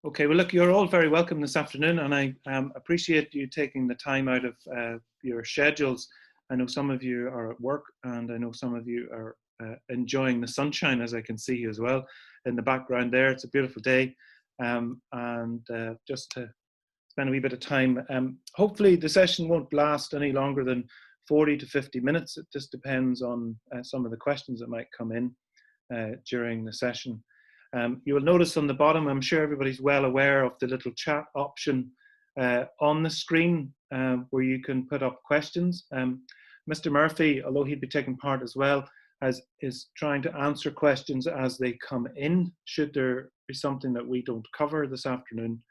Okay, well, look, you're all very welcome this afternoon, and I appreciate you taking the time out of your schedules. I know some of you are at work, and I know some of you are enjoying the sunshine, as I can see as well in the background there. It's a beautiful day, and just to spend a wee bit of time. Hopefully the session won't last any longer than 40 to 50 minutes. It just depends on some of the questions that might come in during the session. You will notice on the bottom, I'm sure everybody's well aware of the little chat option on the screen where you can put up questions. Mr. Murphy, although he'd be taking part as well, is trying to answer questions as they come in. Should there be something that we don't cover this afternoon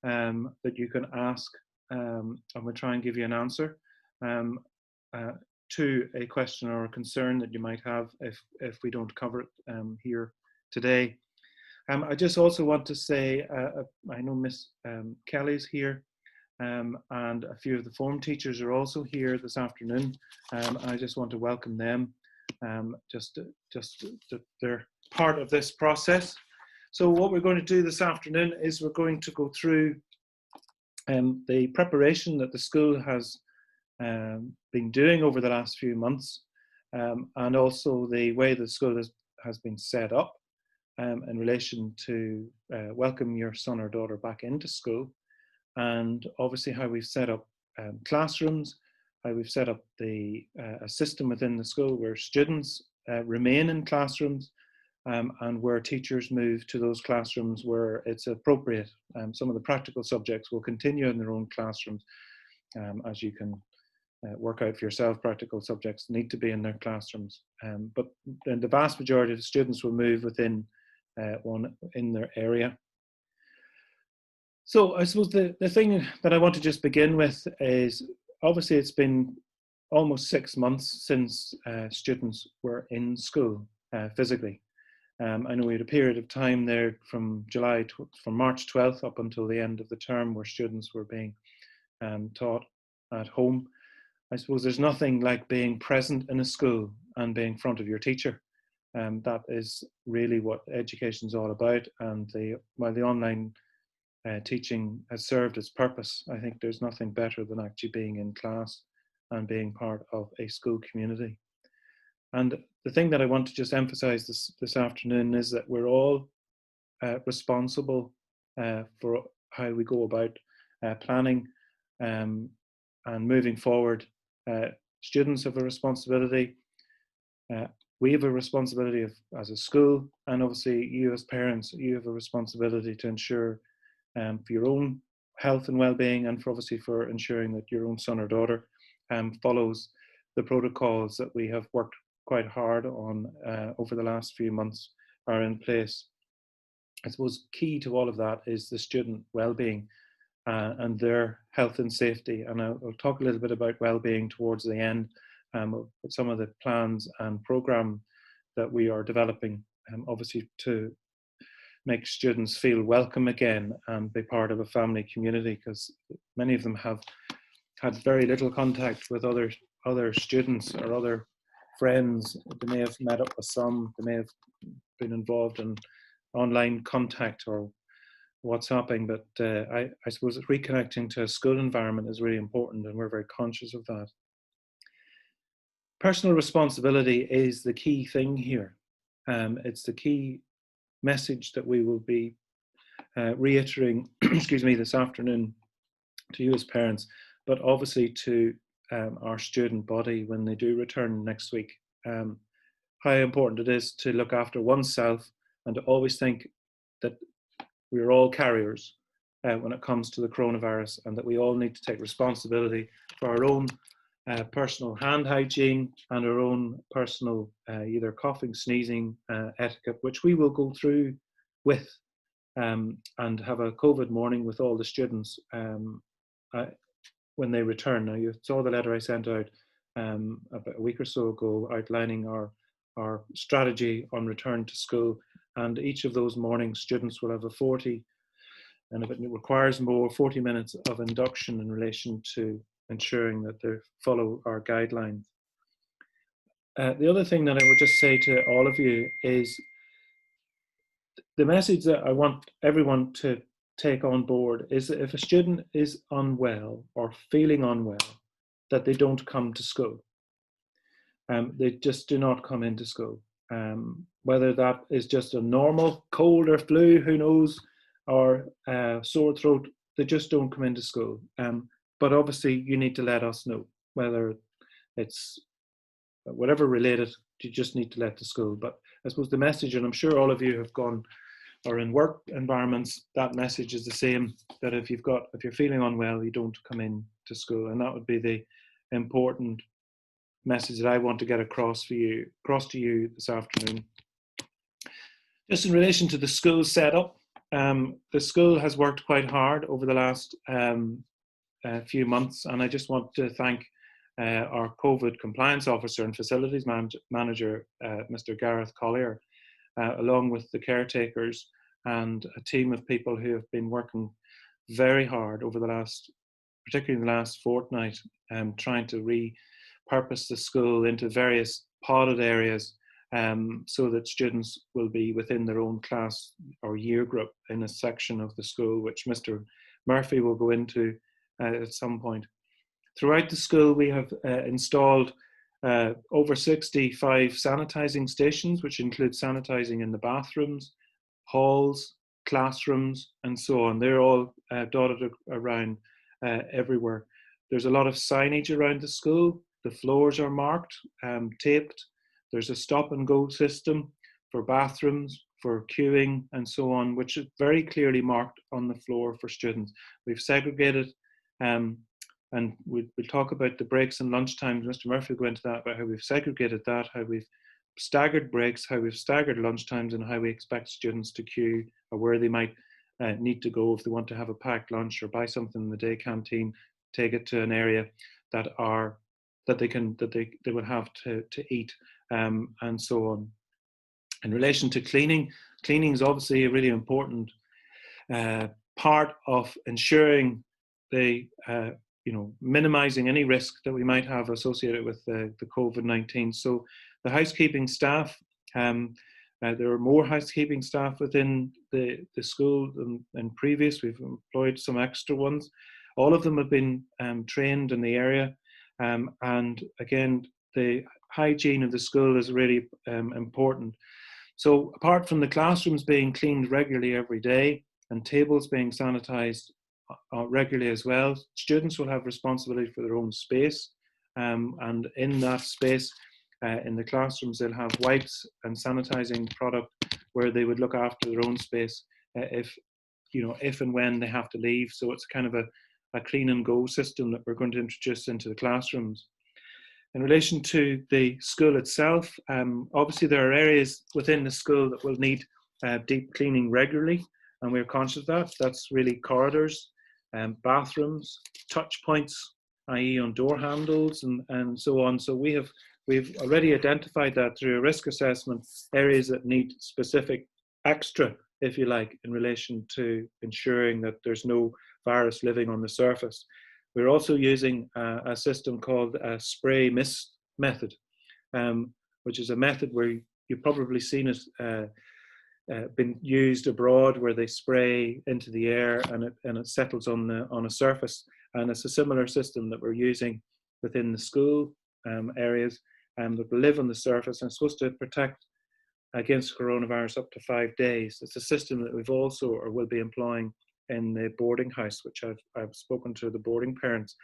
that you can ask, and we'll try and give you an answer to a question or a concern that you might have if we don't cover it here today. I just also want to say, I know Miss Kelly's here, and a few of the form teachers are also here this afternoon. I just want to welcome them, just that they're part of this process. So what we're going to do this afternoon is we're going to go through the preparation that the school has been doing over the last few months, and also the way the school has been set up in relation to welcome your son or daughter back into school, and obviously how we've set up classrooms, how we've set up a system within the school where students remain in classrooms, and where teachers move to those classrooms where it's appropriate. Some of the practical subjects will continue in their own classrooms. As you can work out for yourself, practical subjects need to be in their classrooms. But the vast majority of the students will move within one in their area. So I suppose the thing that I want to just begin with is, obviously it's been almost 6 months since students were in school physically. I know we had a period of time there from March 12th up until the end of the term where students were being taught at home. I suppose there's nothing like being present in a school and being in front of your teacher. That is really what education is all about. And while the online teaching has served its purpose, I think there's nothing better than actually being in class and being part of a school community. And the thing that I want to just emphasize this afternoon is that we're all responsible for how we go about planning and moving forward. Students have a responsibility. We have a responsibility as a school, and obviously you as parents, you have a responsibility to ensure for your own health and well-being, and obviously for ensuring that your own son or daughter follows the protocols that we have worked quite hard on over the last few months are in place. I suppose key to all of that is the student well-being and their health and safety. And I'll talk a little bit about well-being towards the end with some of the plans and program that we are developing, obviously to make students feel welcome again and be part of a family community, because many of them have had very little contact with other students or other friends. They may have met up with some, they may have been involved in online contact or WhatsApping, but I suppose reconnecting to a school environment is really important, and we're very conscious of that. Personal responsibility is the key thing here. It's the key message that we will be reiterating this afternoon to you as parents, but obviously to our student body when they do return next week. How important it is to look after oneself and to always think that we're all carriers when it comes to the coronavirus, and that we all need to take responsibility for our own personal hand hygiene and our own personal either coughing, sneezing etiquette, which we will go through with and have a COVID morning with all the students when they return. Now, you saw the letter I sent out about a week or so ago outlining our strategy on return to school, and each of those mornings students will have a 40, and if it requires more, 40 minutes of induction in relation to ensuring that they follow our guidelines. The other thing that I would just say to all of you is the message that I want everyone to take on board is that if a student is unwell or feeling unwell, that they don't come to school. They just do not come into school. Whether that is just a normal cold or flu, who knows, or sore throat, they just don't come into school. But obviously you need to let us know, whether it's whatever related, you just need to let the school. But I suppose the message, and I'm sure all of you have gone or in work environments, that message is the same, that if you're feeling unwell, you don't come in to school. And that would be the important message that I want to get across to you this afternoon. Just in relation to the school setup, the school has worked quite hard over the last few months, and I just want to thank our COVID compliance officer and facilities manager, Mr. Gareth Collier, along with the caretakers and a team of people who have been working very hard over particularly the last fortnight, trying to repurpose the school into various podded areas, so that students will be within their own class or year group in a section of the school, which Mr. Murphy will go into at some point. Throughout the school, we have installed over 65 sanitizing stations, which include sanitizing in the bathrooms, halls, classrooms, and so on. They're all dotted around everywhere. There's a lot of signage around the school. The floors are marked, taped. There's a stop and go system for bathrooms, for queuing, and so on, which is very clearly marked on the floor for students. We've segregated, and we'll talk about the breaks and lunch times. Mr. Murphy will go into that, about how we've segregated that, how we've staggered breaks, how we've staggered lunch times, and how we expect students to queue, or where they might need to go if they want to have a packed lunch or buy something in the day canteen, take it to an area that they will have to eat, and so on. In relation to cleaning is obviously a really important part of ensuring minimizing any risk that we might have associated with the COVID-19. So the housekeeping staff, there are more housekeeping staff within the school than previous. We've employed some extra ones. All of them have been trained in the area. And again, the hygiene of the school is really important. So apart from the classrooms being cleaned regularly every day and tables being sanitized regularly as well, students will have responsibility for their own space. And in that space, in the classrooms, they'll have wipes and sanitizing product where they would look after their own space if and when they have to leave. So it's kind of a clean and go system that we're going to introduce into the classrooms. In relation to the school itself, obviously there are areas within the school that will need deep cleaning regularly, and we're conscious of that. That's really corridors, bathrooms, touch points, i.e. on door handles and so on. So we've already identified that through a risk assessment, areas that need specific extra, if you like, in relation to ensuring that there's no virus living on the surface. We're also using a system called a spray mist method, which is a method where you've probably seen it been used abroad, where they spray into the air and it settles on a surface. And it's a similar system that we're using within the school areas, that will live on the surface and it's supposed to protect against coronavirus up to 5 days. It's a system that we've also or will be employing in the boarding house, which I've spoken to the boarding parents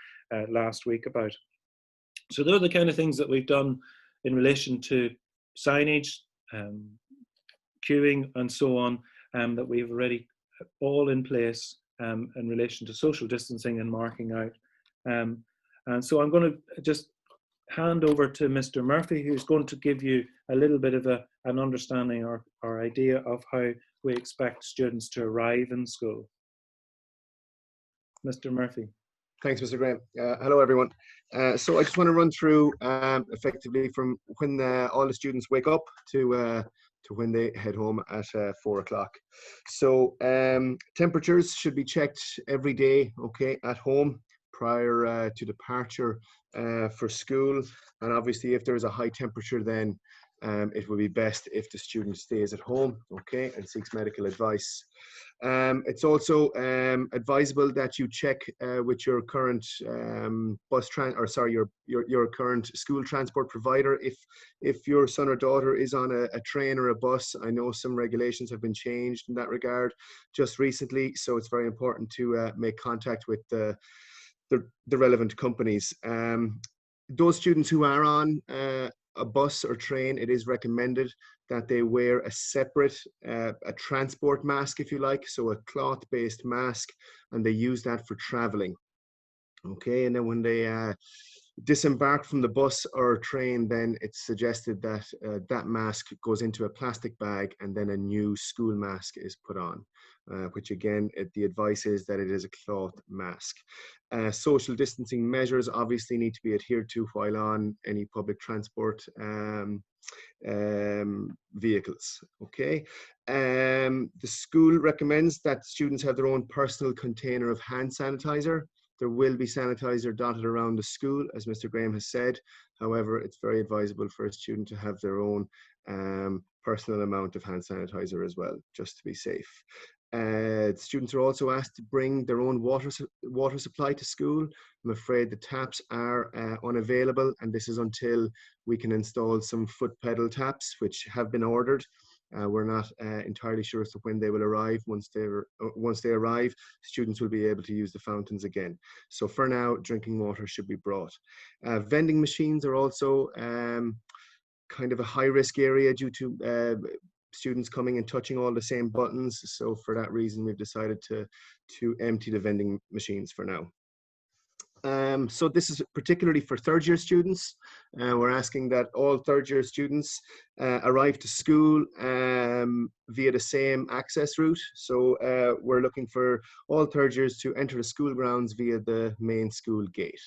last week about. So they're the kind of things that we've done in relation to signage, queuing and so on, that we've already all in place in relation to social distancing and marking out. And so I'm going to just hand over to Mr. Murphy, who's going to give you a little bit of an understanding or idea of how we expect students to arrive in school. Mr. Murphy. Thanks, Mr. Graham. Hello, everyone. So I just want to run through effectively from when all the students wake up to when they head home at 4 o'clock. So temperatures should be checked every day, okay, at home prior to departure for school. And obviously, if there's a high temperature, then it would be best if the student stays at home, okay, and seeks medical advice. It's also advisable that you check with your current your current school transport provider if your son or daughter is on a train or a bus. I know some regulations have been changed in that regard just recently, so it's very important to make contact with the relevant companies. Those students who are on a bus or train, it is recommended that they wear a separate a transport mask, if you like, so a cloth-based mask, and they use that for traveling. Okay, and then when they disembark from the bus or train, then it's suggested that that mask goes into a plastic bag and then a new school mask is put on, which again, the advice is that it is a cloth mask. Social distancing measures obviously need to be adhered to while on any public transport vehicles. Okay, the school recommends that students have their own personal container of hand sanitizer. There will be sanitizer dotted around the school, as Mr. Graham has said. However, it's very advisable for a student to have their own personal amount of hand sanitizer as well, just to be safe. Students are also asked to bring their own water supply to school. I'm afraid the taps are unavailable, and this is until we can install some foot pedal taps, which have been ordered. We're not entirely sure as to when they will arrive. Once they arrive, students will be able to use the fountains again. So for now, drinking water should be brought. Vending machines are also kind of a high-risk area due to students coming and touching all the same buttons. So for that reason, we've decided to empty the vending machines for now. So this is particularly for third-year students. We're asking that all third-year students arrive to school via the same access route. So we're looking for all third years to enter the school grounds via the main school gate.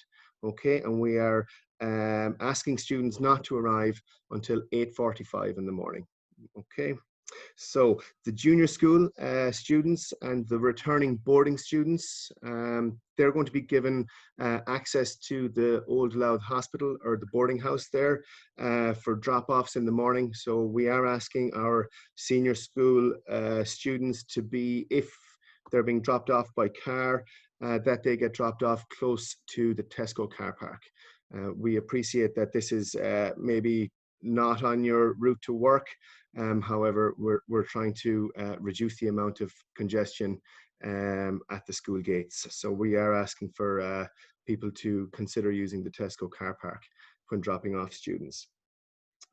Okay, and we are asking students not to arrive until 8:45 in the morning. Okay. So the junior school students and the returning boarding students, they're going to be given access to the Old Louth Hospital or the boarding house there for drop-offs in the morning. So we are asking our senior school students to be, if they're being dropped off by car, that they get dropped off close to the Tesco car park. We appreciate that this is maybe not on your route to work. However, we're trying to reduce the amount of congestion at the school gates. So we are asking for people to consider using the Tesco car park when dropping off students.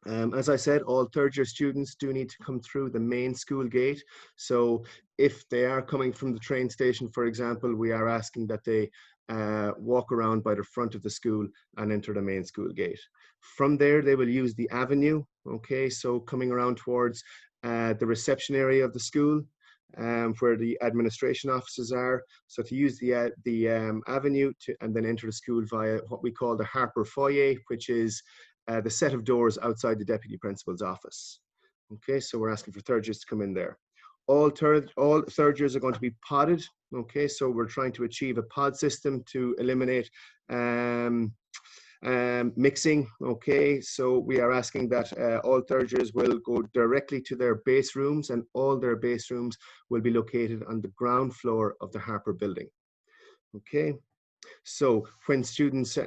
As I said, all third-year students do need to come through the main school gate. So if they are coming from the train station, for example, we are asking that they walk around by the front of the school and enter the main school gate. From there, they will use the avenue. Okay, so coming around towards the reception area of the school, where the administration offices are. So to use the avenue and then enter the school via what we call the Harper Foyer, which is the set of doors outside the deputy principal's office. Okay, so we're asking for third years to come in there. All third years are going to be podded. Okay, so we're trying to achieve a pod system to eliminate mixing. Okay, so we are asking that all third years will go directly to their base rooms, and all their base rooms will be located on the ground floor of the Harper building. Okay, so when students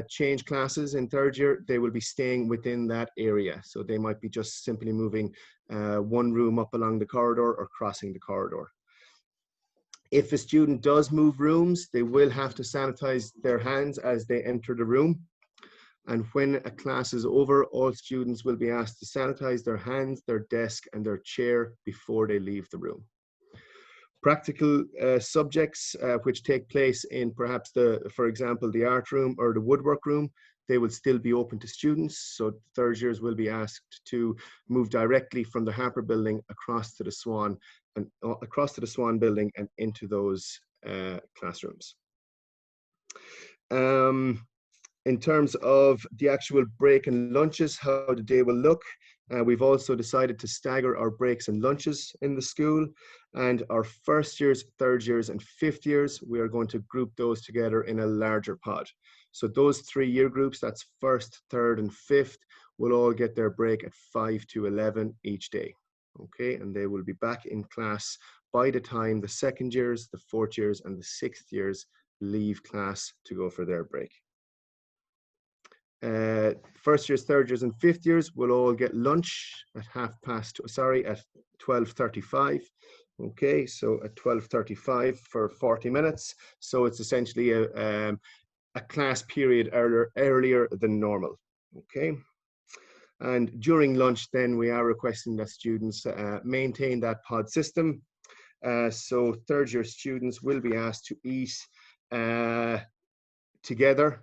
change classes in third year, they will be staying within that area. So they might be just simply moving one room up along the corridor or crossing the corridor. If a student does move rooms, they will have to sanitize their hands as they enter the room. And when a class is over, all students will be asked to sanitize their hands, their desk, and their chair before they leave the room. Practical subjects which take place in perhaps for example, the art room or the woodwork room, they will still be open to students. So third years will be asked to move directly from the Harper building across to the Swan building and into those classrooms. In terms of the actual break and lunches, how the day will look, we've also decided to stagger our breaks and lunches in the school. And our first years, third years, and fifth years, we are going to group those together in a larger pod. So those 3 year groups, that's first, third, and fifth, will all get their break at 5 to 11 each day. Okay, and they will be back in class by the time the second years, the fourth years, and the sixth years leave class to go for their break. First years, third years, and fifth years will all get lunch at at 12:35. Okay, so at 12:35 for 40 minutes. So it's essentially a class period earlier than normal. Okay. And during lunch, then we are requesting that students maintain that pod system. So third year students will be asked to eat together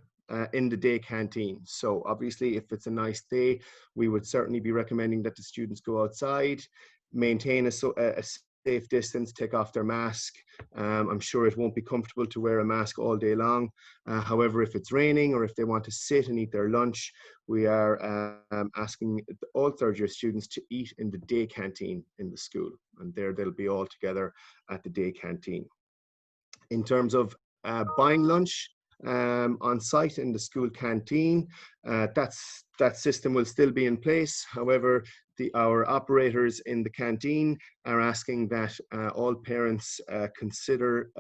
in the day canteen. So obviously, if it's a nice day, we would certainly be recommending that the students go outside, maintain a safe distance, take off their mask. I'm sure it won't be comfortable to wear a mask all day long. However, if it's raining or if they want to sit and eat their lunch, we are asking all third year students to eat in the day canteen in the school. And there they'll be all together at the day canteen. In terms of buying lunch on site in the school canteen, that system will still be in place. However, our operators in the canteen are asking that all parents consider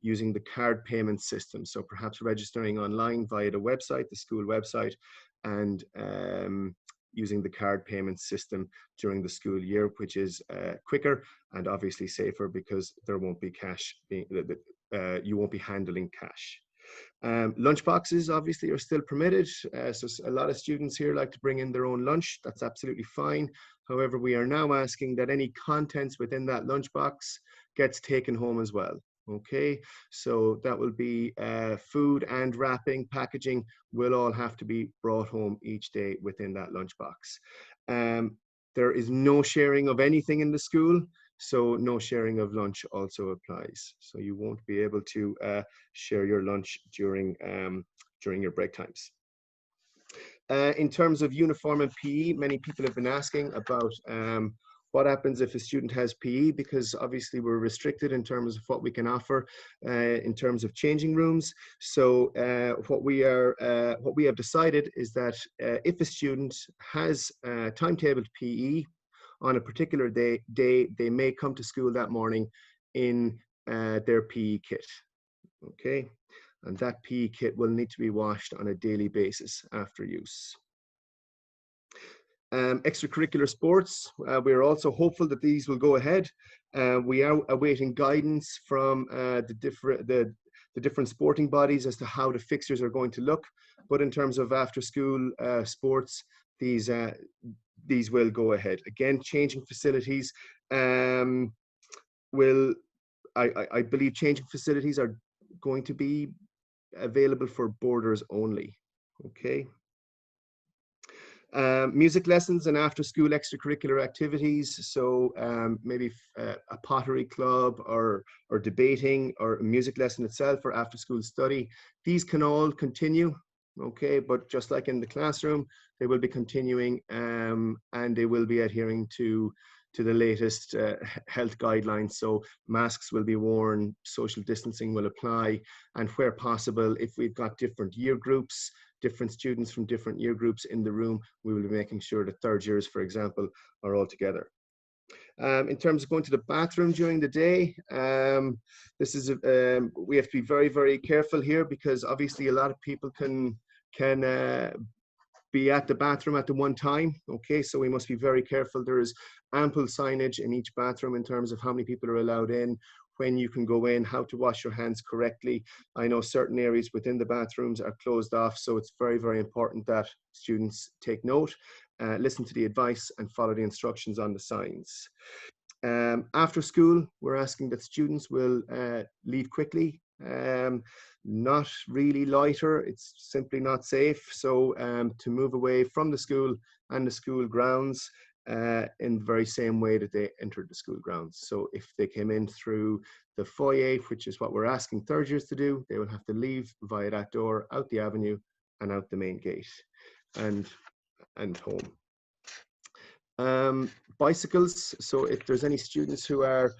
using the card payment system. So perhaps registering online via the website, the school website, and using the card payment system during the school year, which is quicker and obviously safer because there won't be cash you won't be handling cash. Lunch boxes obviously are still permitted. So a lot of students here like to bring in their own lunch. That's absolutely fine. However, we are now asking that any contents within that lunch box gets taken home as well. Okay, so that will be food and wrapping, packaging will all have to be brought home each day within that lunch box. There is no sharing of anything in the school. So no sharing of lunch also applies. So you won't be able to share your lunch during your break times. In terms of uniform and PE, many people have been asking about what happens if a student has PE, because obviously we're restricted in terms of what we can offer in terms of changing rooms. So what we have decided is that if a student has timetabled PE, on a particular day, they may come to school that morning in their PE kit, okay? And that PE kit will need to be washed on a daily basis after use. Extracurricular sports, we are also hopeful that these will go ahead. We are awaiting guidance from the different sporting bodies as to how the fixtures are going to look. But in terms of after school sports, these will go ahead. Again, changing facilities I believe changing facilities are going to be available for boarders only. Okay. Music lessons and after school extracurricular activities. So maybe a pottery club or debating or a music lesson itself or after school study. These can all continue. Okay, but just like in the classroom, they will be continuing and they will be adhering to the latest health guidelines. So masks will be worn, social distancing will apply, and where possible, if we've got different year groups, different students from different year groups in the room, we will be making sure that third years, for example, are all together. In terms of going to the bathroom during the day, this is we have to be very, very careful here because obviously a lot of people can be at the bathroom at the one time. Okay, so we must be very careful. There is ample signage in each bathroom in terms of how many people are allowed in, when you can go in, how to wash your hands correctly. I know certain areas within the bathrooms are closed off, so it's very, very important that students take note, listen to the advice and follow the instructions on the signs. After school, we're asking that students will leave quickly, not really loiter, it's simply not safe. So to move away from the school and the school grounds in the very same way that they entered the school grounds. So if they came in through the foyer, which is what we're asking third years to do, they will have to leave via that door, out the avenue and out the main gate and home. Bicycles, so if there's any students who are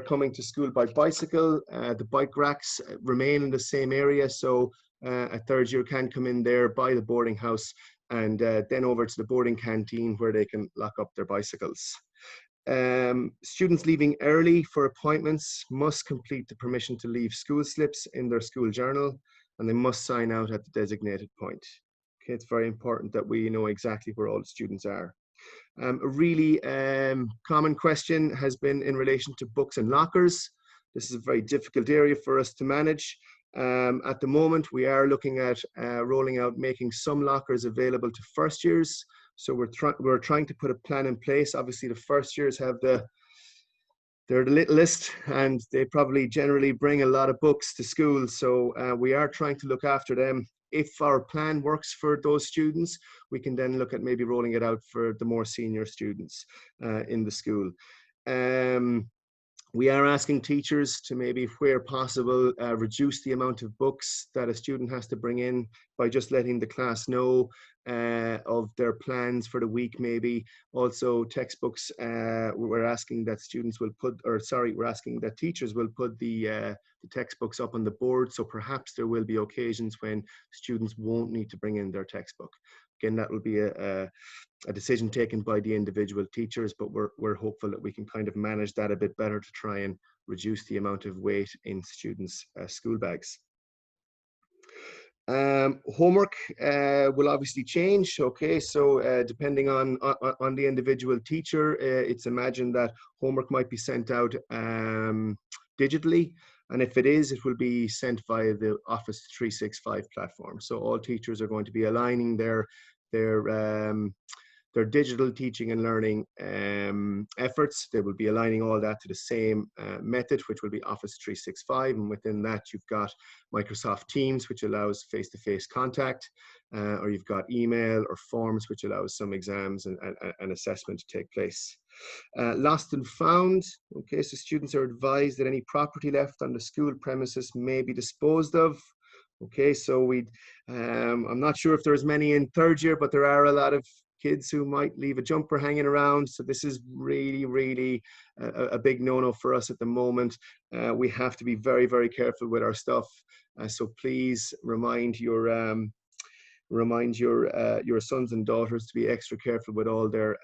coming to school by bicycle, the bike racks remain in the same area, so a third year can come in there by the boarding house and then over to the boarding canteen where they can lock up their bicycles. Students leaving early for appointments must complete the permission to leave school slips in their school journal, and they must sign out at the designated point. Okay, it's very important that we know exactly where all the students are. A really common question has been in relation to books and lockers. This is a very difficult area for us to manage. At the moment, we are looking at rolling out making some lockers available to first years. So we're trying to put a plan in place. Obviously, the first years have they're the littlest, and they probably generally bring a lot of books to school. So we are trying to look after them. If our plan works for those students, we can then look at maybe rolling it out for the more senior students in the school. We are asking teachers to maybe, where possible, reduce the amount of books that a student has to bring in by just letting the class know of their plans for the week maybe. Also textbooks, we're asking that teachers will put the textbooks up on the board, so perhaps there will be occasions when students won't need to bring in their textbook. Again, that will be a decision taken by the individual teachers, but we're hopeful that we can kind of manage that a bit better to try and reduce the amount of weight in students' school bags. Homework will obviously change. Okay, so depending on the individual teacher, it's imagined that homework might be sent out digitally, and if it is, it will be sent via the Office 365 platform. So all teachers are going to be aligning their digital teaching and learning efforts. They will be aligning all that to the same method, which will be Office 365. And within that, you've got Microsoft Teams, which allows face-to-face contact, or you've got email or forms, which allows some exams and assessment to take place. Lost and found. Okay, so students are advised that any property left on the school premises may be disposed of. Okay, so I'm not sure if there's many in third year, but there are a lot of kids who might leave a jumper hanging around. So this is really a big no-no for us at the moment. We have to be very careful with our stuff. So please remind your sons and daughters to be extra careful with all their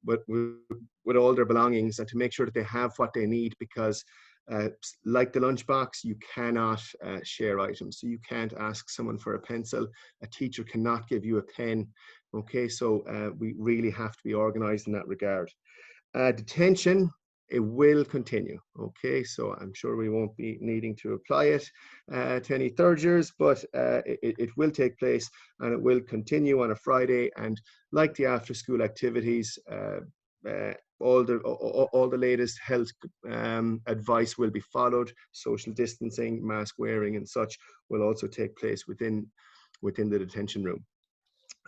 with all their belongings, and to make sure that they have what they need, because like the lunchbox, you cannot share items. So you can't ask someone for a pencil. A teacher cannot give you a pen. Okay, so we really have to be organized in that regard. Detention, it will continue. Okay, so I'm sure we won't be needing to apply it to any third years, but it will take place, and it will continue on a Friday. And like the after school activities, all the latest health advice will be followed. Social distancing, mask wearing and such will also take place within the detention room.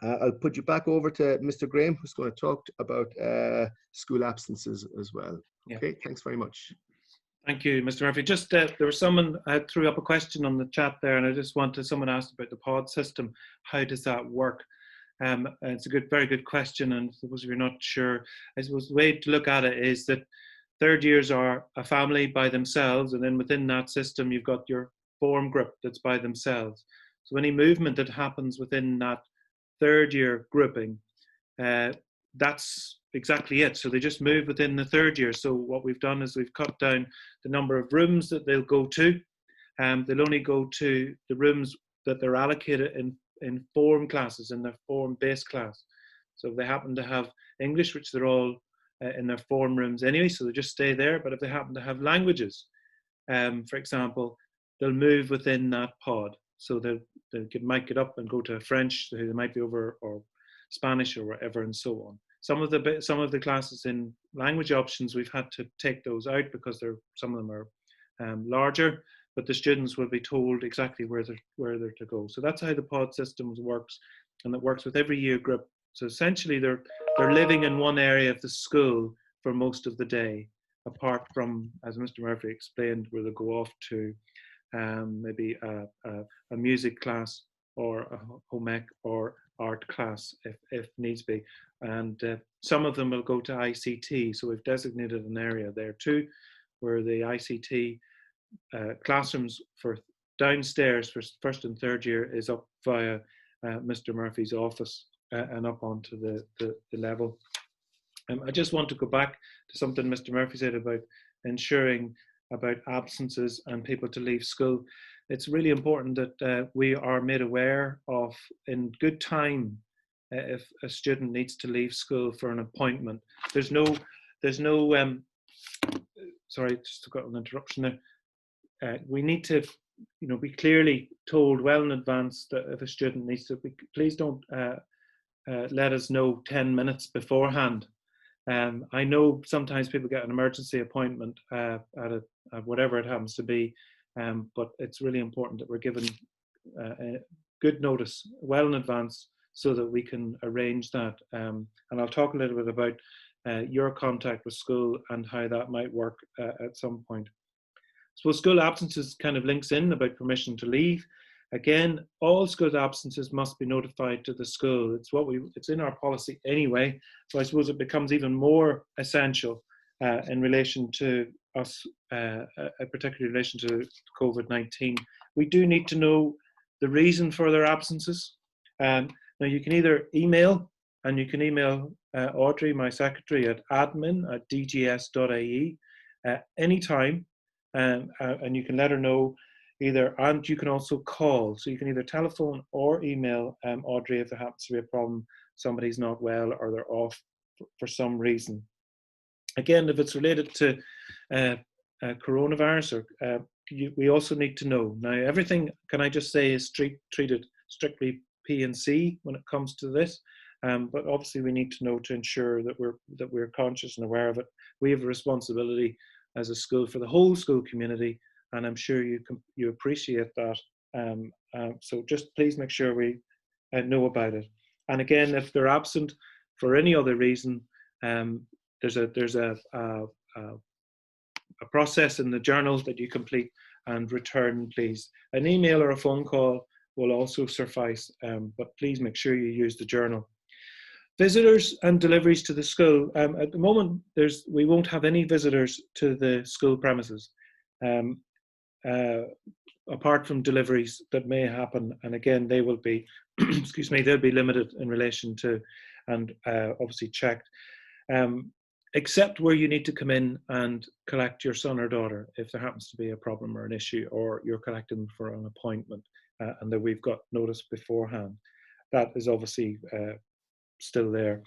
I'll put you back over to Mr. Graham, who's going to talk about school absences as well. Okay, thanks very much. Thank you, Mr. Murphy. Just there was someone threw up a question on the chat there, and I just wanted, someone asked about the pod system. How does that work? It's a very good question, and I suppose if you're not sure, I suppose the way to look at it is that third years are a family by themselves, and then within that system you've got your form group that's by themselves. So any movement that happens within that third year grouping, that's exactly it. So they just move within the third year. So what we've done is we've cut down the number of rooms that they'll go to. They'll only go to the rooms that they're allocated in form classes, in their form-based class. So if they happen to have English, which they're all in their form rooms anyway, so they just stay there. But if they happen to have languages, for example, they'll move within that pod. So they might get up and go to French, they might be over, or Spanish or whatever, and so on. Some of the classes in language options, we've had to take those out because some of them are larger, but the students will be told exactly where they're to go. So that's how the pod system works, and it works with every year group. So essentially they're living in one area of the school for most of the day, apart from, as Mr. Murphy explained, where they go off to maybe a music class or a home ec or art class if needs be. And some of them will go to ICT. So we've designated an area there too, where the ICT classrooms for downstairs for first and third year is up via Mr. Murphy's office, and up onto the level. I just want to go back to something Mr. Murphy said about ensuring about absences and people to leave school. It's really important that we are made aware of in good time if a student needs to leave school for an appointment. There's no sorry, just got an interruption there. We need to, be clearly told well in advance that if a student needs to, please don't let us know 10 minutes beforehand. I know sometimes people get an emergency appointment at whatever it happens to be, but it's really important that we're given good notice well in advance so that we can arrange that. And I'll talk a little bit about your contact with school and how that might work at some point. So school absences kind of links in about permission to leave. Again, all school absences must be notified to the school. It's in our policy anyway, so I suppose it becomes even more essential in relation to us, particularly in relation to COVID-19. We do need to know the reason for their absences. Now you can either email, and you can email Audrey, my secretary, at admin@dgs.ie anytime, and you can let her know either, and you can also call. So you can either telephone or email Audrey if there happens to be a problem, somebody's not well or they're off for some reason. Again, if it's related to coronavirus, we also need to know. Now, everything, can I just say, is treated strictly P&C when it comes to this. But obviously we need to know to ensure that we're conscious and aware of it. We have a responsibility as a school for the whole school community, and I'm sure you appreciate that. So just please make sure we know about it. And again, if they're absent for any other reason, there's a process in the journal that you complete and return, please. An email or a phone call will also suffice, but please make sure you use the journal. Visitors and deliveries to the school. At the moment, we won't have any visitors to the school premises, apart from deliveries that may happen. And again, they will be, excuse me, they'll be limited in relation to, and obviously checked, except where you need to come in and collect your son or daughter if there happens to be a problem or an issue, or you're collecting them for an appointment, and that we've got notice beforehand. That is obviously still there.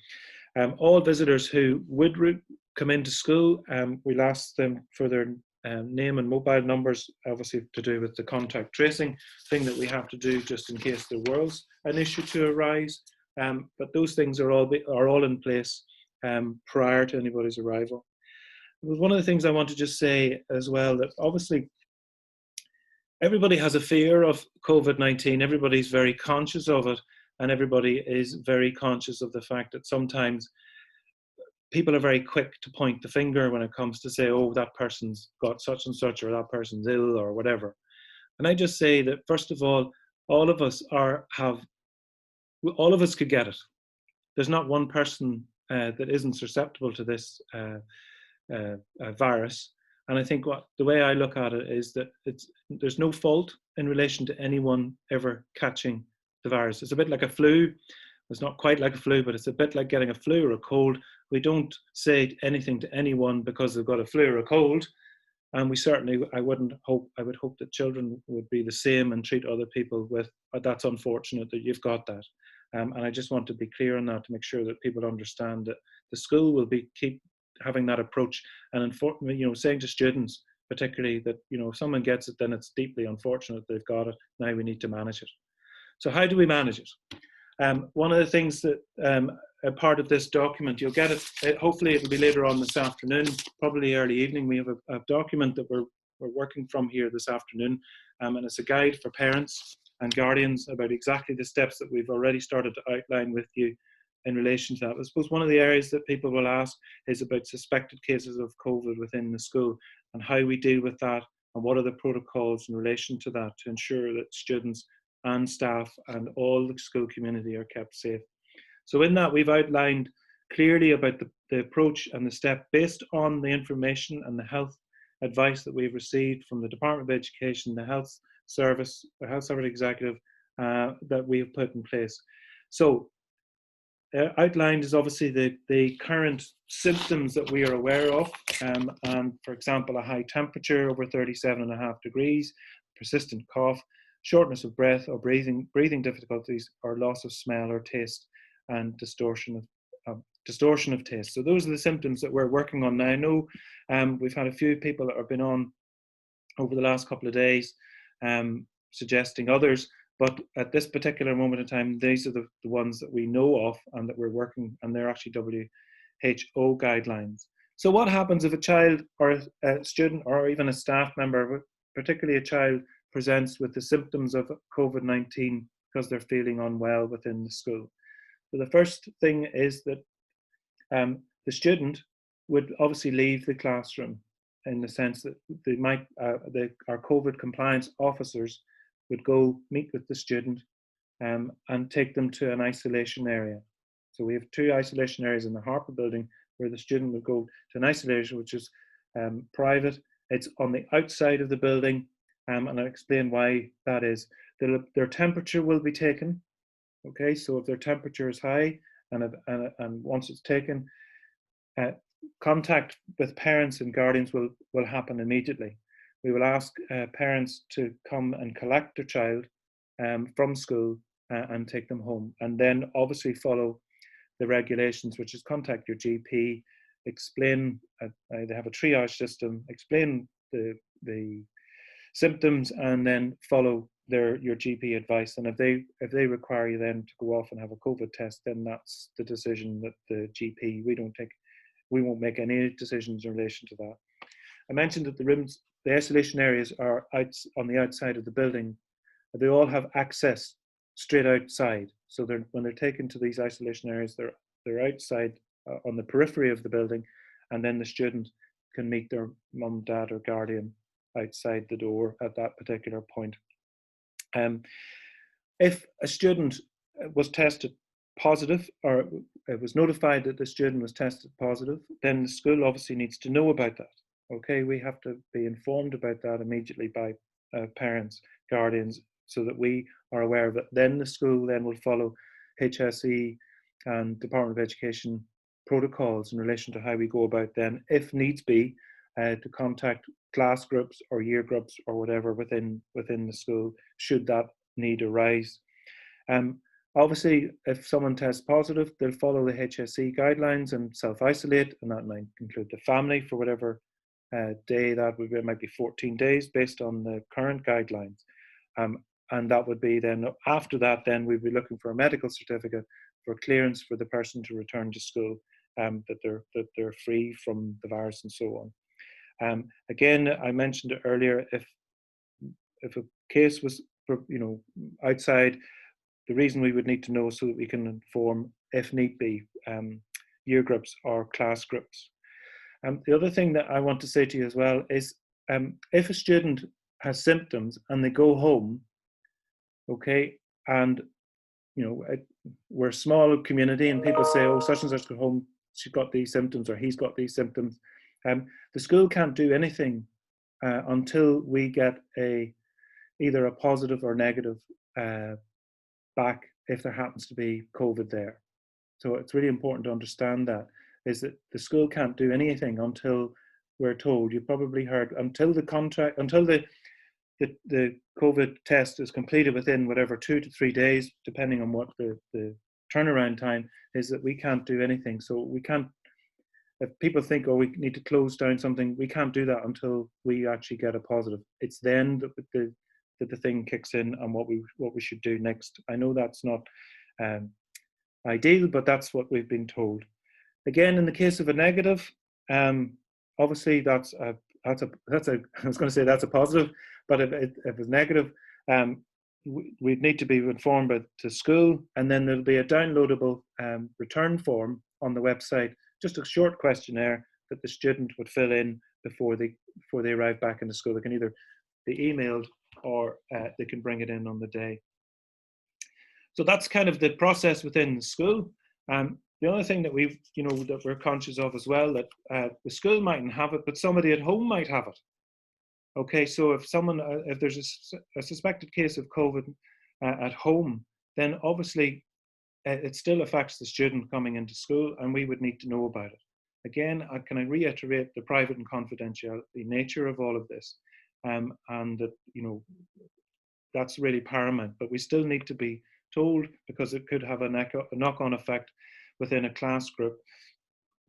All visitors who would come into school, we'll ask them for their name and mobile numbers, obviously to do with the contact tracing thing that we have to do just in case there was an issue to arise. But those things are all in place prior to anybody's arrival. One of the things I want to just say as well, that obviously everybody has a fear of COVID-19, everybody's very conscious of it, and everybody is very conscious of the fact that sometimes people are very quick to point the finger when it comes to say, oh, that person's got such and such, or that person's ill, or whatever. And I just say that, first of all of us could get it. There's not one person that isn't susceptible to this virus. And I think the way I look at it is that there's no fault in relation to anyone ever catching the virus. It's a bit like a flu. It's not quite like a flu, but it's a bit like getting a flu or a cold. We don't say anything to anyone because they've got a flu or a cold. And we certainly, I would hope that children would be the same and treat other people with, that's unfortunate that you've got that. And I just want to be clear on that to make sure that people understand that the school will keep having that approach, and saying to students particularly that if someone gets it, then it's deeply unfortunate they've got it. Now we need to manage it. So how do we manage it? One of the things that a part of this document, you'll get it, hopefully it'll be later on this afternoon, probably early evening. We have a document that we're working from here this afternoon, and it's a guide for parents and guardians about exactly the steps that we've already started to outline with you in relation to that. I suppose one of the areas that people will ask is about suspected cases of COVID within the school and how we deal with that, and what are the protocols in relation to that to ensure that students and staff and all the school community are kept safe. So in that, we've outlined clearly about the approach and the step based on the information and the health advice that we've received from the Department of Education, the Health Service executive that we have put in place. So outlined is obviously the current symptoms that we are aware of. And for example, a high temperature over 37.5 degrees, persistent cough, shortness of breath or breathing difficulties, or loss of smell or taste, and distortion of taste. So those are the symptoms that we're working on now. I know we've had a few people that have been on over the last couple of days suggesting others, but at this particular moment in time, these are the ones that we know of and that we're working, and they're actually WHO guidelines. So what happens if a child or a student or even a staff member, particularly a child, presents with the symptoms of COVID-19 because they're feeling unwell within the school? So the first thing is that the student would obviously leave the classroom, in the sense that they might, our COVID compliance officers would go meet with the student and take them to an isolation area. So we have 2 isolation areas in the Harper building where the student would go to an isolation which is private. It's on the outside of the building, and I'll explain why that is. Their temperature will be taken. Okay, so if their temperature is high and once it's taken, contact with parents and guardians will happen immediately. We will ask parents to come and collect their child from school and take them home, and then obviously follow the regulations, which is contact your GP, explain, they have a triage system, explain the symptoms, and then follow your GP advice. And if they require you then to go off and have a COVID test, then that's the decision that the GP, we won't make any decisions in relation to that. I mentioned that the isolation areas are on the outside of the building. They all have access straight outside. So when they're taken to these isolation areas, they're outside on the periphery of the building, and then the student can meet their mum, dad, or guardian outside the door at that particular point. If a student was tested positive, or it was notified that the student was tested positive, then the school obviously needs to know about that. Okay, we have to be informed about that immediately by parents, guardians, so that we are aware of it. Then the school then will follow HSE and Department of Education protocols in relation to how we go about then, if needs be, to contact class groups or year groups or whatever within the school, should that need arise. Obviously, if someone tests positive, they'll follow the HSE guidelines and self-isolate, and that might include the family for whatever day that would be. It might be 14 days based on the current guidelines. And that would be then, after that, then we'd be looking for a medical certificate for clearance for the person to return to school, that they're free from the virus and so on. Again, I mentioned it earlier, if a case was, outside, the reason we would need to know so that we can inform, if need be, year groups or class groups. The other thing that I want to say to you as well is, if a student has symptoms and they go home, okay, and we're a small community and people say, oh, such and such got home, she's got these symptoms or he's got these symptoms. The school can't do anything until we get either a positive or negative back, if there happens to be COVID there. So it's really important to understand that, is that the school can't do anything until we're told. You probably heard, until the COVID test is completed within whatever 2 to 3 days, depending on what the turnaround time is, that we can't do anything. So we can't, if people think, oh, we need to close down something, we can't do that until we actually get a positive. It's then that the thing kicks in and what we should do next. I know that's not ideal, but that's what we've been told. Again, in the case of a negative, obviously that's a I was going to say that's a positive, but if it's negative, we'd need to be informed to school, and then there'll be a downloadable return form on the website, just a short questionnaire that the student would fill in before they arrive back in the school. They can either be emailed or they can bring it in on the day. So that's kind of the process within the school. The other thing that that we're conscious of as well, that the school mightn't have it, but somebody at home might have it. Okay, so if there's a suspected case of COVID at home, then obviously it still affects the student coming into school, and we would need to know about it. Again, can I reiterate the private and confidentiality nature of all of this, and that, you know, that's really paramount. But we still need to be told, because it could have a knock-on effect within a class group,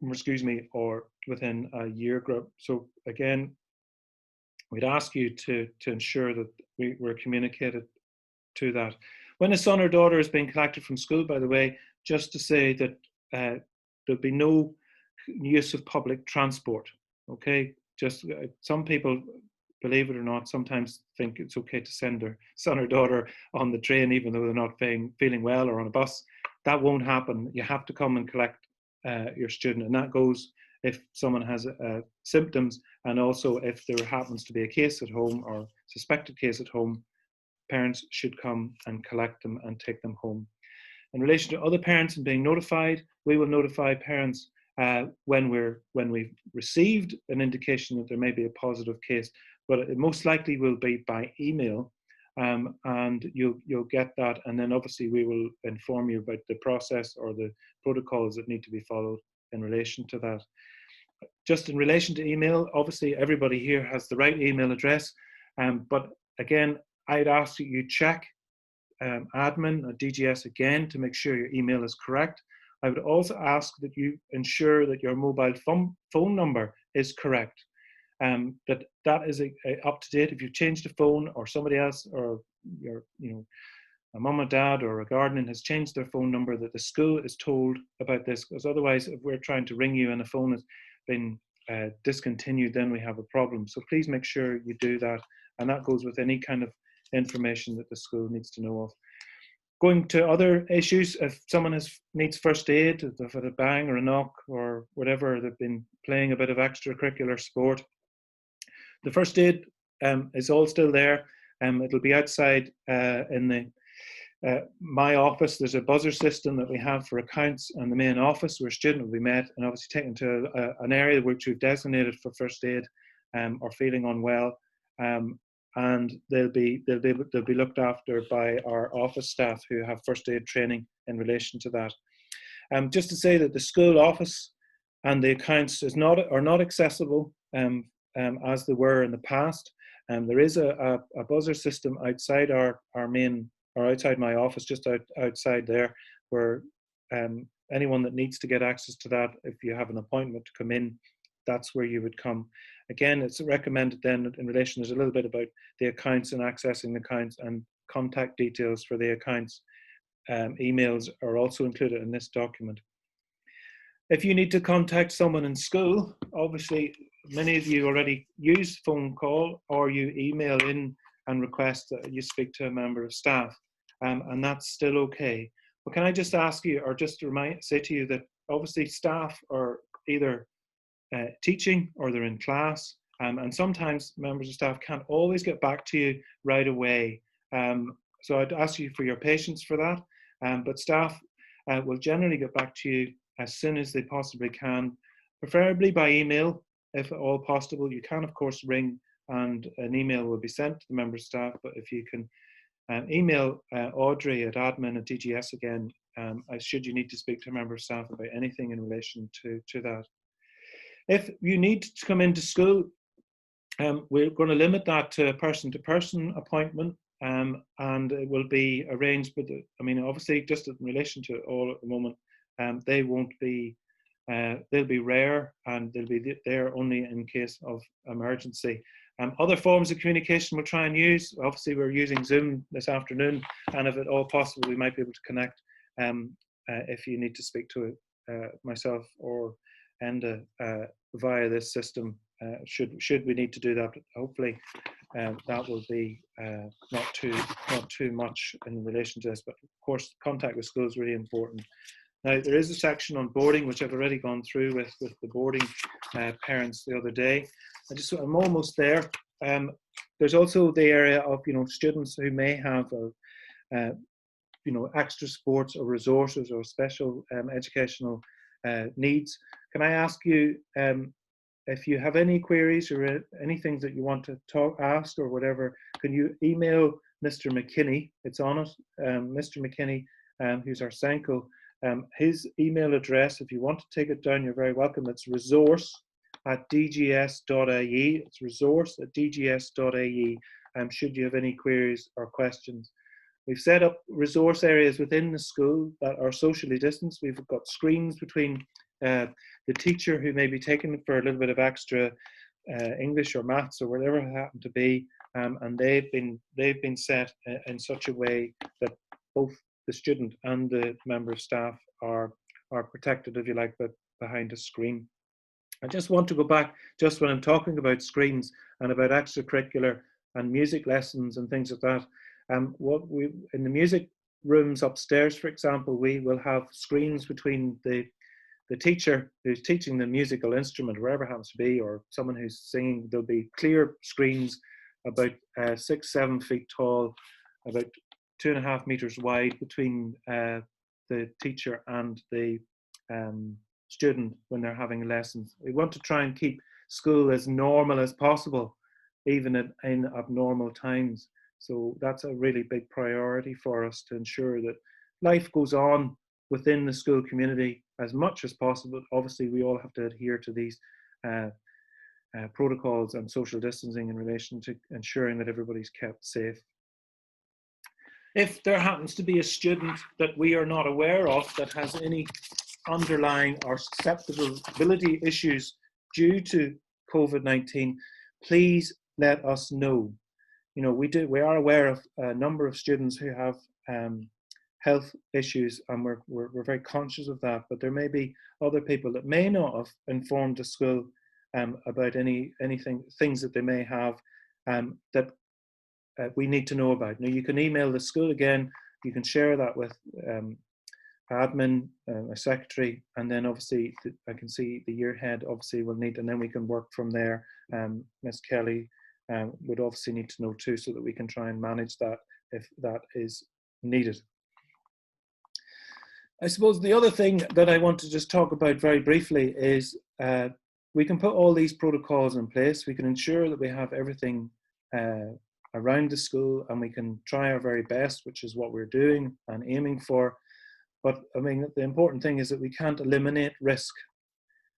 excuse me, or within a year group. So again, we'd ask you to ensure that we're communicated to that. When a son or daughter is being collected from school, by the way, just to say that there'll be no use of public transport. Okay, just some people, believe it or not, sometimes think it's okay to send their son or daughter on the train even though they're not feeling well, or on a bus. That won't happen. You have to come and collect your student, and that goes if someone has symptoms, and also if there happens to be a case at home or suspected case at home, parents should come and collect them and take them home. In relation to other parents and being notified, we will notify parents when we've received an indication that there may be a positive case, but it most likely will be by email, and you'll get that, and then obviously we will inform you about the process or the protocols that need to be followed in relation to that. Just in relation to email, obviously everybody here has the right email address, but again, I'd ask that you check admin at DGS again to make sure your email is correct. I would also ask that you ensure that your mobile phone number is correct, that is up to date. If you've changed a phone, or somebody else, or your, you know, a mum or dad or a guardian has changed their phone number, that the school is told about this, because otherwise, if we're trying to ring you and the phone has been discontinued, then we have a problem. So please make sure you do that, and that goes with any kind of information that the school needs to know of. Going to other issues, if someone needs first aid, if they've had a bang or a knock or whatever, they've been playing a bit of extracurricular sport, the first aid is all still there. It'll be outside in my office. There's a buzzer system that we have for accounts and the main office, where a student will be met and obviously taken to an area which we've designated for first aid or feeling unwell. And they'll be looked after by our office staff who have first aid training in relation to that. Just to say that the school office and the accounts are not accessible as they were in the past. There is a buzzer system outside our main, or outside my office, just outside there, where anyone that needs to get access to that, if you have an appointment to come in, that's where you would come. Again, it's recommended then in relation, there's a little bit about the accounts and accessing the accounts, and contact details for the accounts. Emails are also included in this document. If you need to contact someone in school, obviously many of you already use phone call, or you email in and request that you speak to a member of staff, and that's still okay. But can I just ask you, or just say to you, that obviously staff are either teaching or they're in class, and sometimes members of staff can't always get back to you right away. So I'd ask you for your patience for that, but staff will generally get back to you as soon as they possibly can, preferably by email if at all possible. You can of course ring, and an email will be sent to the member of staff, but if you can email Audrey at admin@dgs again, should you need to speak to a member of staff about anything in relation to that. If you need to come into school, we're going to limit that to a person-to-person appointment, and it will be arranged with, obviously just in relation to all at the moment, they won't be, they'll be rare, and they'll be there only in case of emergency. Other forms of communication we'll try and use. Obviously we're using Zoom this afternoon, and if at all possible we might be able to connect if you need to speak to myself or Enda via this system, should we need to do that. Hopefully that will be not too much in relation to this, but of course contact with school is really important. Now there is a section on boarding, which I've already gone through with the boarding parents the other day. I'm almost there. There's also the area of students who may have extra sports or resources or special educational needs. Can I ask you if you have any queries or anything that you want to ask or whatever, can you email Mr. McKinney? It's on it, Mr. McKinney who's our Senko. His email address, if you want to take it down, you're very welcome. It's resource@dgs.ie. It's resource@dgs.ie. Should you have any queries or questions. We've set up resource areas within the school that are socially distanced. We've got screens between the teacher who may be taking it for a little bit of extra English or maths or whatever it happened to be, and they've been set in such a way that both the student and the member of staff are protected, if you like, but behind a screen. I just want to go back, just when I'm talking about screens and about extracurricular and music lessons and things like that. What we in the music rooms upstairs, for example, we will have screens between the teacher who's teaching the musical instrument, wherever it happens to be, or someone who's singing. There'll be clear screens about 6-7 feet tall, about 2.5 meters wide between the teacher and the student when they're having lessons. We want to try and keep school as normal as possible, even in abnormal times. So that's a really big priority for us, to ensure that life goes on within the school community as much as possible. Obviously, we all have to adhere to these protocols and social distancing in relation to ensuring that everybody's kept safe. If there happens to be a student that we are not aware of that has any underlying or susceptibility issues due to COVID-19, please let us know. You know, we are aware of a number of students who have health issues, and we're very conscious of that. But there may be other people that may not have informed the school about things that they may have that we need to know about. Now, you can email the school again. You can share that with admin, a secretary, and then obviously I can see the year head obviously will need, and then we can work from there. Ms. Kelly would obviously need to know too, so that we can try and manage that if that is needed. I suppose the other thing that I want to just talk about very briefly is we can put all these protocols in place. We can ensure that we have everything around the school, and we can try our very best, which is what we're doing and aiming for. But I mean, the important thing is that we can't eliminate risk.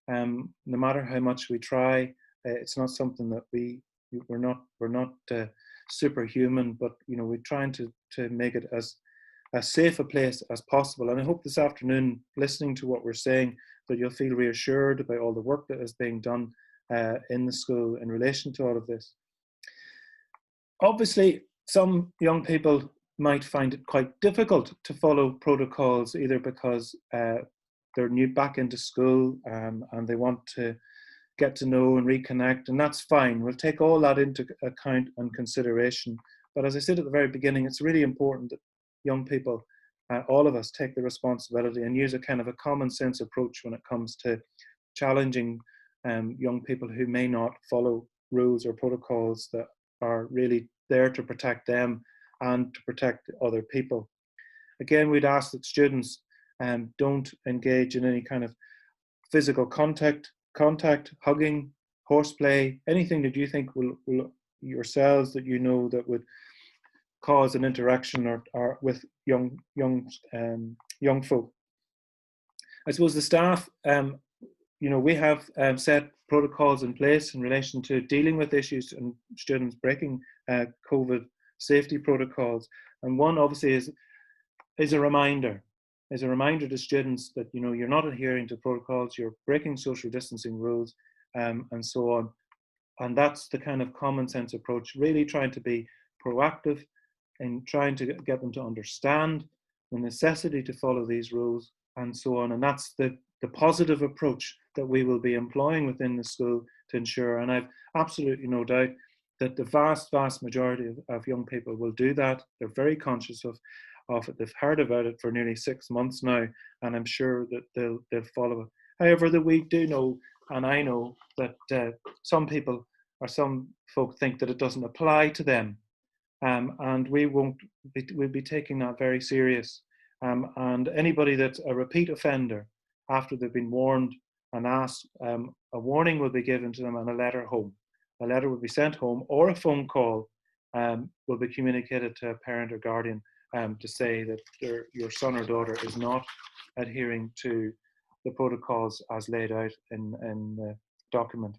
No matter how much we try, it's not something that we're not superhuman. But you know, we're trying to make it as safe a place as possible. And I hope this afternoon, listening to what we're saying, that you'll feel reassured about all the work that is being done in the school in relation to all of this. Obviously, some young people might find it quite difficult to follow protocols, either because they're new back into school and they want to get to know and reconnect, and that's fine. We'll take all that into account and consideration. But as I said at the very beginning, it's really important that young people, all of us, take the responsibility and use a kind of a common sense approach when it comes to challenging young people who may not follow rules or protocols that are really there to protect them and to protect other people. Again, we'd ask that students don't engage in any kind of physical contact, hugging, horseplay, anything that you think will yourselves that you know that would cause an interaction or with young folk. I suppose the staff, you know, we have set protocols in place in relation to dealing with issues and students breaking COVID safety protocols. And one obviously is a reminder to students that, you know, you're not adhering to protocols, you're breaking social distancing rules, and so on. And that's the kind of common sense approach, really trying to be proactive in trying to get them to understand the necessity to follow these rules and so on. And that's the positive approach that we will be employing within the school to ensure. And I've absolutely no doubt that the vast majority of young people will do that. They're very conscious of it. They've heard about it for nearly 6 months now, and I'm sure that they'll follow it. However, that we do know, and I know, that some people or some folk think that it doesn't apply to them. And we'll be taking that very serious. And anybody that's a repeat offender, after they've been warned and asked, a warning will be given to them and a letter home. A letter will be sent home, or a phone call will be communicated to a parent or guardian, to say that your son or daughter is not adhering to the protocols as laid out in the document.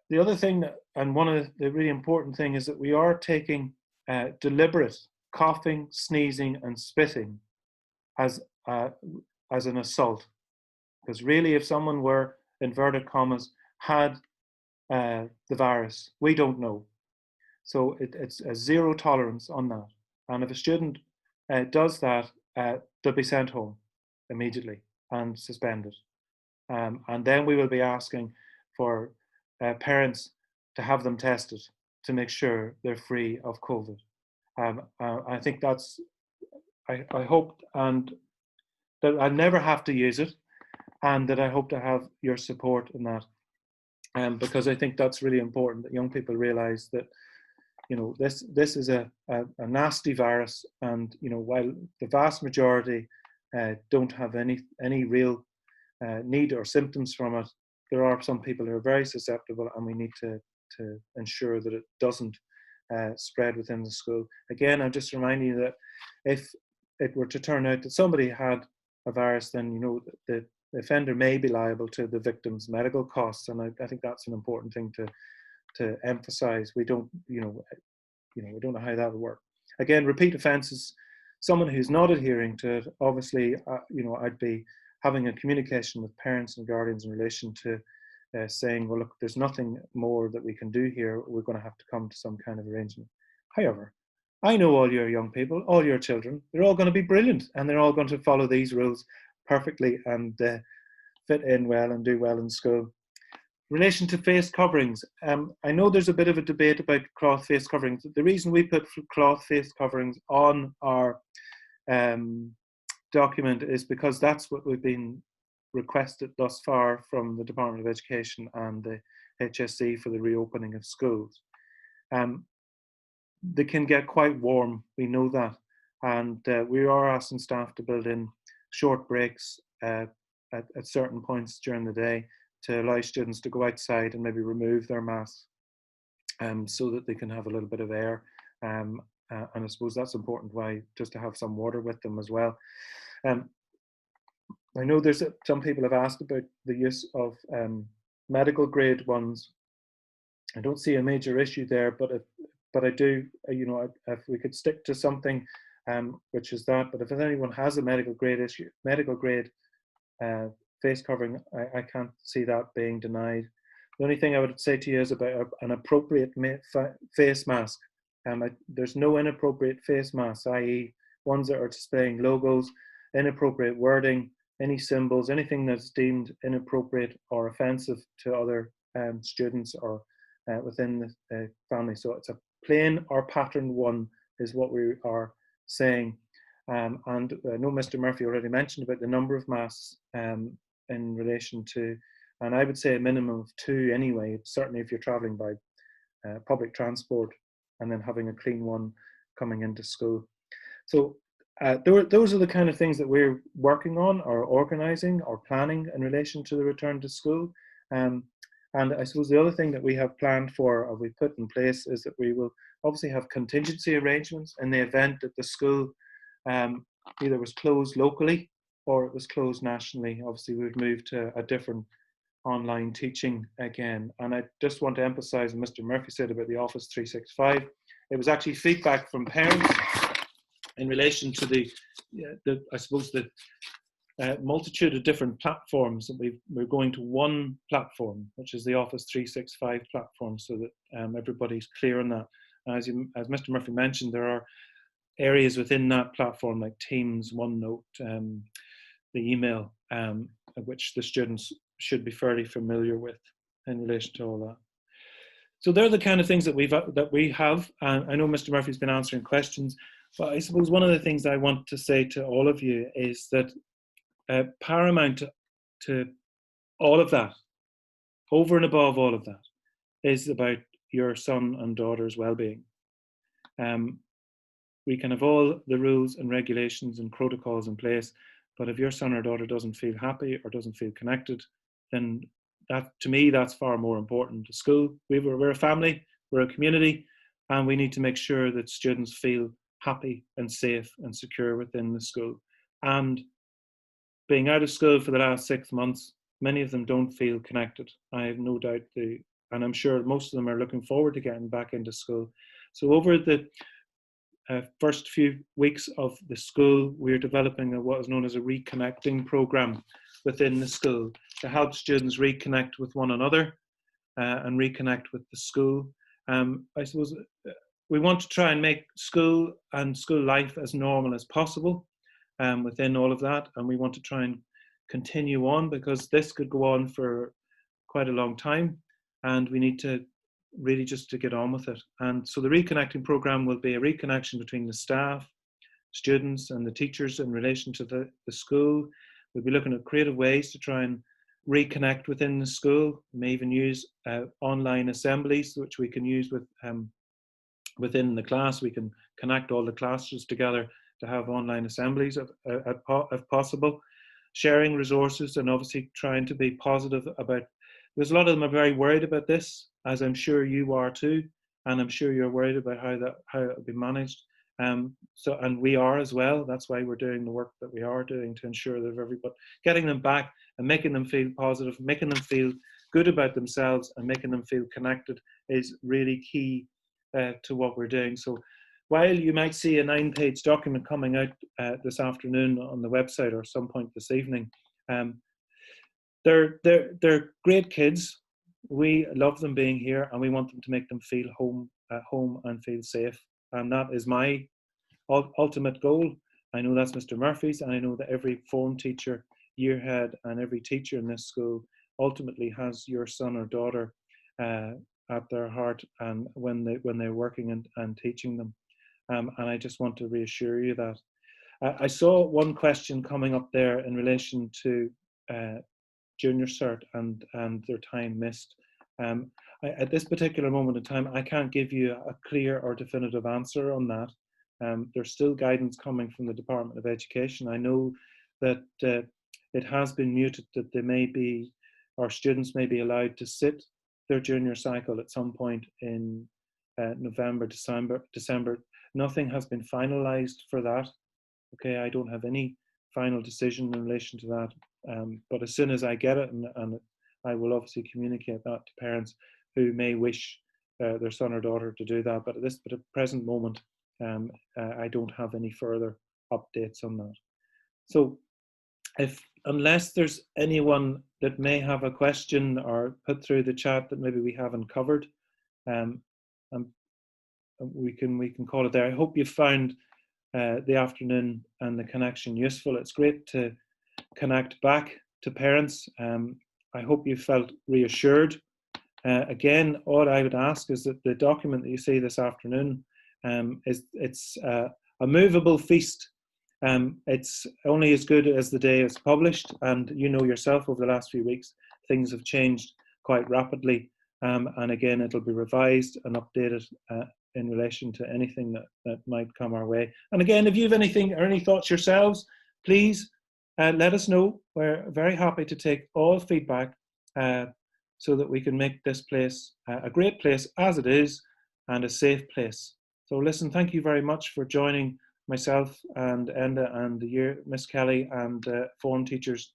The other thing, and one of the really important thing, is that we are taking deliberate coughing, sneezing, and spitting as an assault. Because really, if someone were, inverted commas, had the virus, we don't know. So it's a zero tolerance on that. And if a student does that, they'll be sent home immediately and suspended. And then we will be asking for parents to have them tested to make sure they're free of COVID. I think that's, I hope, and that I never have to use it, and that I hope to have your support in that. Because I think that's really important, that young people realize that, you know, this is a nasty virus, and, you know, while the vast majority don't have any real need or symptoms from it, there are some people who are very susceptible, and we need to ensure that it doesn't spread within the school. Again, I'm just reminding you that if it were to turn out that somebody had a virus, then, you know, the offender may be liable to the victim's medical costs, and I think that's an important thing to emphasize. We don't, we don't know how that would work. Again, repeat offences, someone who's not adhering to it, obviously, I'd be having a communication with parents and guardians in relation to saying, well, look, there's nothing more that we can do here. We're going to have to come to some kind of arrangement. However, I know all your young people, all your children, they're all going to be brilliant, and they're all going to follow these rules perfectly and fit in well and do well in school. In relation to face coverings, I know there's a bit of a debate about cloth face coverings. The reason we put cloth face coverings on our document is because that's what we've been requested thus far from the Department of Education and the HSE for the reopening of schools. They can get quite warm, we know that, and we are asking staff to build in short breaks at certain points during the day to allow students to go outside and maybe remove their masks so that they can have a little bit of air. And I suppose that's important, why just to have some water with them as well. I know there's some people have asked about the use of medical grade ones. I don't see a major issue there, but I do, if we could stick to something which is that. But if anyone has a medical grade face covering, I can't see that being denied. The only thing I would say to you is about an appropriate face mask. There's no inappropriate face masks, i.e. ones that are displaying logos, inappropriate wording, any symbols, anything that's deemed inappropriate or offensive to other students or within the family. So it's a plain or pattern one is what we are saying. And I know Mr. Murphy already mentioned about the number of masks in relation to, and I would say a minimum of 2 anyway, certainly if you're traveling by public transport, and then having a clean one coming into school. So those are the kind of things that we're working on or organising or planning in relation to the return to school. And I suppose the other thing that we have planned for, or we put in place, is that we will obviously have contingency arrangements in the event that the school either was closed locally or it was closed nationally. Obviously, we would move to a different online teaching again. And I just want to emphasize what Mr. Murphy said about the Office 365. It was actually feedback from parents in relation to the multitude of different platforms, that we're going to one platform, which is the Office 365 platform, so that everybody's clear on that. As Mr. Murphy mentioned, there are areas within that platform like Teams, OneNote, the email, which the students should be fairly familiar with in relation to all that. So they're the kind of things that we have. I know Mr. Murphy's been answering questions, but I suppose one of the things I want to say to all of you is that paramount to all of that, over and above all of that, is about your son and daughter's well-being. We can have all the rules and regulations and protocols in place, but if your son or daughter doesn't feel happy or doesn't feel connected, then that, to me, that's far more important. To school, we're a family, we're a community, and we need to make sure that students feel happy and safe and secure within the school. And being out of school for the last 6 months, many of them don't feel connected. I have no doubt and I'm sure most of them are looking forward to getting back into school. So over the first few weeks of the school, we're developing what is known as a reconnecting program within the school to help students reconnect with one another and reconnect with the school. I suppose we want to try and make school and school life as normal as possible within all of that, and we want to try and continue on, because this could go on for quite a long time, and we need to really just to get on with it. And so the reconnecting program will be a reconnection between the staff, students and the teachers in relation to the school. We'll be looking at creative ways to try and reconnect within the school. We may even use online assemblies, which we can use with within the class. We can connect all the classes together to have online assemblies if possible. Sharing resources, and obviously trying to be positive about, because a lot of them are very worried about this, as I'm sure you are too, and I'm sure you're worried about how it will be managed. And we are as well. That's why we're doing the work that we are doing, to ensure that everybody, getting them back and making them feel positive, making them feel good about themselves and making them feel connected is really key to what we're doing. So while you might see a 9-page document coming out this afternoon on the website or some point this evening, they're great kids. We love them being here, and we want them to make them feel at home and feel safe. And that is my ultimate goal. I know that's Mr. Murphy's, and I know that every form teacher, year head, and every teacher in this school ultimately has your son or daughter at their heart, and when they're working and teaching them. And I just want to reassure you that. I saw one question coming up there in relation to junior cert and their time missed. At this particular moment in time, I can't give you a clear or definitive answer on that. There's still guidance coming from the Department of Education. I know that it has been muted, that they may be, or students may be allowed to sit their junior cycle at some point in November, December. Nothing has been finalized for that. Okay, I don't have any final decision in relation to that. But as soon as I get it, and I will obviously communicate that to parents who may wish their son or daughter to do that. But at this present moment, I don't have any further updates on that. So unless there's anyone that may have a question or put through the chat that maybe we haven't covered, we can call it there. I hope you found the afternoon and the connection useful. It's great to connect back to parents. I hope you felt reassured. Again, all I would ask is that the document that you see this afternoon, it's a movable feast. It's only as good as the day it's published, and you know yourself, over the last few weeks things have changed quite rapidly, and again it'll be revised and updated in relation to anything that might come our way. And again, if you have anything or any thoughts yourselves, please let us know. We're very happy to take all feedback so that we can make this place a great place as it is, and a safe place. So listen, thank you very much for joining myself and Enda and Miss Kelly and form teachers,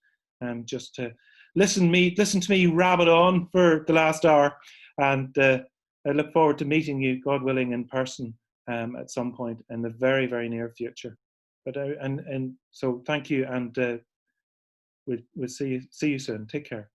just to listen to me rabbit on for the last hour. And I look forward to meeting you, God willing, in person at some point in the very, very near future. But and so thank you, and we'll see you soon. Take care.